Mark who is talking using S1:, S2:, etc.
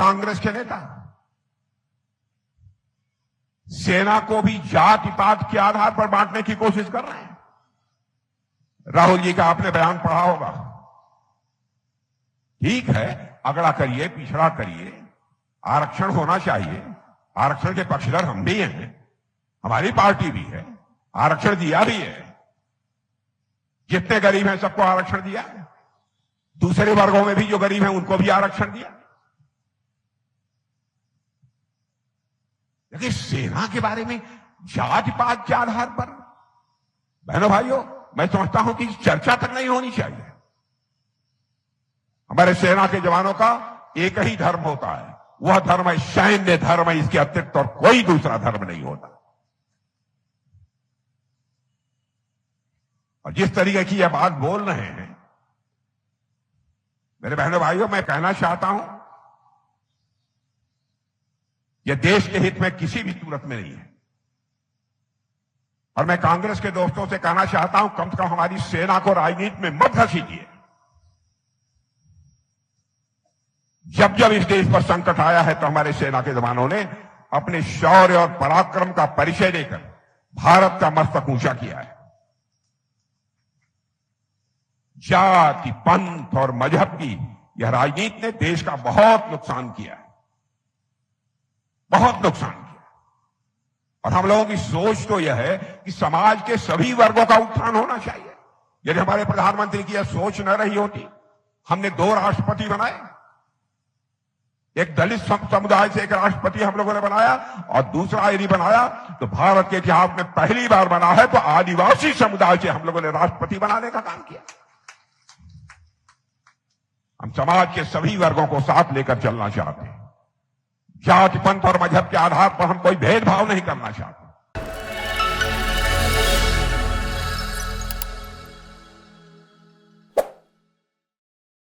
S1: कांग्रेस के नेता सेना को भी जाति पात के आधार पर बांटने की कोशिश कर रहे हैं। राहुल जी का आपने बयान पढ़ा होगा। ठीक है, अगड़ा करिए, पिछड़ा करिए, आरक्षण होना चाहिए। आरक्षण के पक्षधर हम भी हैं, हमारी पार्टी भी है, आरक्षण दिया भी है। जितने गरीब हैं सबको आरक्षण दिया है, दूसरे वर्गों में भी जो गरीब हैं उनको भी आरक्षण दिया। लेकिन सेना के बारे में जाति पात के आधार पर, बहनों भाइयों, मैं समझता हूं कि चर्चा तक नहीं होनी चाहिए। हमारे सेना के जवानों का एक ही धर्म होता है, वह धर्म है सैन्य धर्म है। इसके अतिरिक्त और कोई दूसरा धर्म नहीं होता। और जिस तरीके की यह बात बोल रहे हैं मेरे बहनों भाइयों, मैं कहना चाहता हूं यह देश के हित में किसी भी सूरत में नहीं है। और मैं कांग्रेस के दोस्तों से कहना चाहता हूं, कम से कम हमारी सेना को राजनीति में मत घसीटिए। जब जब इस देश पर संकट आया है तो हमारे सेना के जवानों ने अपने शौर्य और पराक्रम का परिचय देकर भारत का मस्तक ऊंचा किया है। जाति, पंथ और मजहब की यह राजनीति ने देश का बहुत नुकसान किया है, बहुत नुकसान किया। और हम लोगों की सोच तो यह है कि समाज के सभी वर्गों का उत्थान होना चाहिए। यदि हमारे प्रधानमंत्री की यह सोच न रही होती, हमने 2 राष्ट्रपति बनाए, एक दलित समुदाय से एक राष्ट्रपति हम लोगों ने बनाया और दूसरा यदि बनाया तो भारत के इतिहास में पहली बार बना है तो आदिवासी समुदाय से हम लोगों ने राष्ट्रपति बनाने का काम किया। हम समाज के सभी वर्गों को साथ लेकर चलना चाहते हैं। जाति, पंथ और मजहब के आधार पर हम कोई भेदभाव नहीं करना चाहते।